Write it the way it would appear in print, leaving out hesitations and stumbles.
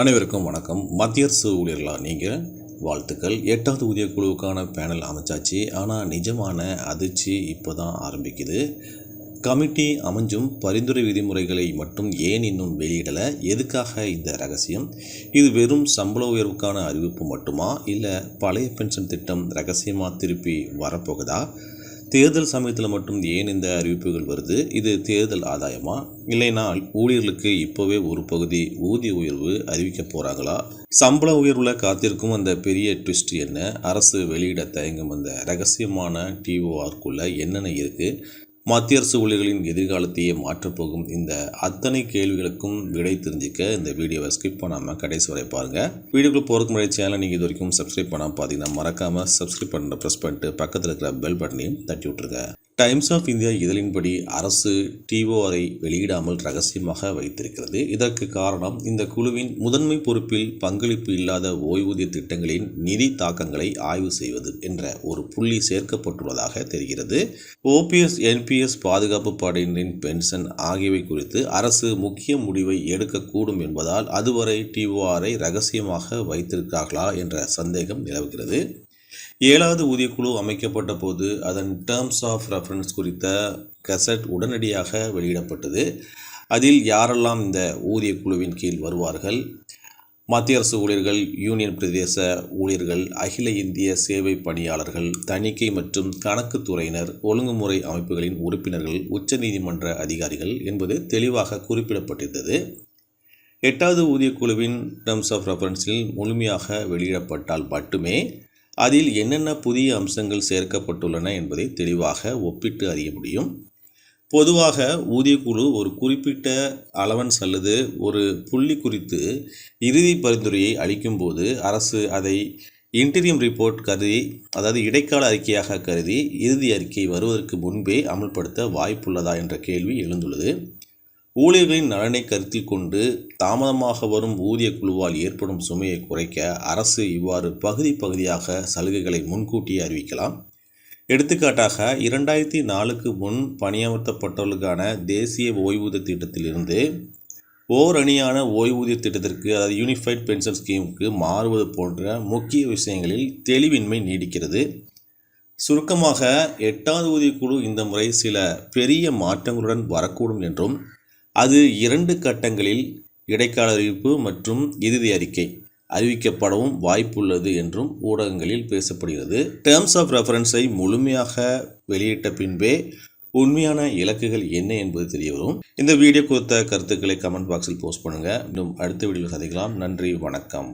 அனைவருக்கும் வணக்கம். மத்திய அரசு ஊழியர்களா நீங்கள் வாழ்த்துக்கள். 8வது ஊதிய குழுவுக்கான பேனல் அமைச்சாச்சு. ஆனால் நிஜமான அதிர்ச்சி இப்போ தான் ஆரம்பிக்குது. கமிட்டி அமைஞ்சும் பரிந்துரை விதிமுறைகளை மட்டும் ஏன் இன்னும் வெளியிடலை? எதுக்காக இந்த ரகசியம்? இது வெறும் சம்பள உயர்வுக்கான அறிவிப்பு மட்டுமா, இல்லை பழைய பென்ஷன் திட்டம் ரகசியமாக திருப்பி வரப்போகுதா? தேர்தல் சமயத்தில் மட்டும் ஏன் இந்த அறிவிப்புகள் வருது? இது தேர்தல் ஆதாயமா, இல்லைனால் ஊழியர்களுக்கு இப்போவே ஒரு பகுதி ஊதிய உயர்வு அறிவிக்க போகிறாங்களா? சம்பள உயர்வில் காத்திருக்கும் அந்த பெரிய ட்விஸ்ட் என்ன? அரசு வெளியிட தயங்கும் அந்த ரகசியமான டிஓஆர்க்குள்ளே என்னென்ன இருக்குது? மத்திய அரசு ஊழியர்களின் எதிர்காலத்தையே மாற்றப்போகும் இந்த அத்தனை கேள்விகளுக்கும் விடை தெரிஞ்சிக்க இந்த வீடியோவை ஸ்கிப் பண்ணாமல் கடைசி வரை பாருங்கள். வீடியோக்குள்ளே போகிறதுக்கு முன்னாடி சேனலை நீங்கள் இது வரைக்கும் சப்ஸ்கிரைப் பண்ணாமல் பார்த்தீங்கன்னா மறக்காமல் சப்ஸ்கிரைப் பண்ண ப்ரெஸ் பண்ணிட்டு பக்கத்தில் இருக்கிற பெல் பட்டனையும் தட்டி விட்ருங்க. டைம்ஸ் ஆஃப் இந்தியா இதழின்படி அரசு டிஓஆரை வெளியிடாமல் ரகசியமாக வைத்திருக்கிறது. இதற்கு காரணம் இந்த குழுவின் முதன்மை பொறுப்பில் பங்களிப்பு இல்லாத ஓய்வூதிய திட்டங்களின் நிதி தாக்கங்களை ஆய்வு செய்வது என்ற ஒரு புள்ளி சேர்க்கப்பட்டுள்ளதாக தெரிகிறது. ஓபிஎஸ், என்பிஎஸ், பாதுகாப்பு படையினரின் பென்ஷன் ஆகியவை குறித்து அரசு முக்கிய முடிவை எடுக்கக்கூடும் என்பதால் அதுவரை டிஓஆரை ரகசியமாக வைத்திருக்கிறார்களா என்ற சந்தேகம் நிலவுகிறது. 7வது ஊதியக்குழு அமைக்கப்பட்ட போது அதன் டேர்ம்ஸ் ஆஃப் ரெஃபரன்ஸ் குறித்த கெசட் உடனடியாக வெளியிடப்பட்டது. அதில் யாரெல்லாம் இந்த ஊதியக்குழுவின் கீழ் வருவார்கள்? மத்திய அரசு ஊழியர்கள், யூனியன் பிரதேச ஊழியர்கள், அகில இந்திய சேவை பணியாளர்கள், தணிக்கை மற்றும் கணக்கு துறையினர், ஒழுங்குமுறை அமைப்புகளின் உறுப்பினர்கள், உச்சநீதிமன்ற அதிகாரிகள் என்பது தெளிவாக குறிப்பிடப்பட்டிருந்தது. 8வது ஊதியக்குழுவின் டேர்ம்ஸ் ஆஃப் ரெஃபரன்ஸில் முழுமையாக வெளியிடப்பட்டால் மட்டுமே அதில் என்னென்ன புதிய அம்சங்கள் சேர்க்கப்பட்டுள்ளன என்பதை தெளிவாக ஒப்பிட்டு அறிய முடியும். பொதுவாக ஊதியக்குழு ஒரு குறிப்பிட்ட அலவன்ஸ் அல்லது ஒரு புள்ளி குறித்து இறுதி பரிந்துரையை அளிக்கும்போது அரசு அதை இன்டீரியம் ரிப்போர்ட் கருதி, அதாவது இடைக்கால அறிக்கையாக கருதி இறுதி அறிக்கை வருவதற்கு முன்பே அமல்படுத்த வாய்ப்புள்ளதா என்ற கேள்வி எழுந்துள்ளது. ஊழியர்களின் நலனை கருத்தில் கொண்டு தாமதமாக வரும் ஊதிய குழுவால் ஏற்படும் சுமையை குறைக்க அரசு இவ்வாறு பகுதி பகுதியாக சலுகைகளை முன்கூட்டியே அறிவிக்கலாம். எடுத்துக்காட்டாக 2004க்கு முன் பணியமர்த்தப்பட்டவர்களுக்கான தேசிய ஓய்வூதிய திட்டத்திலிருந்து ஓரணியான ஓய்வூதிய திட்டத்திற்கு, அதாவது யூனிஃபைட் பென்ஷன் ஸ்கீமுக்கு மாறுவது போன்ற முக்கிய விஷயங்களில் தெளிவின்மை நீடிக்கிறது. சுருக்கமாக 8வது ஊதியக்குழு இந்த முறை சில பெரிய மாற்றங்களுடன் வரக்கூடும் என்றும் அது 2 கட்டங்களில் இடைக்கால அறிவிப்பு மற்றும் இறுதி அறிக்கை அறிவிக்கப்படவும் வாய்ப்புள்ளது என்றும் ஊடகங்களில் பேசப்படுகிறது. டேர்ம்ஸ் ஆஃப் ரெஃபரன்ஸை முழுமையாக வெளியிட்ட பின்பே உண்மையான இலக்குகள் என்ன என்பது தெரிய வரும். இந்த வீடியோ குறித்த கருத்துக்களை கமெண்ட் பாக்ஸில் போஸ்ட் பண்ணுங்கள். இன்னும் அடுத்த வீடியோவில் சந்திக்கலாம். நன்றி, வணக்கம்.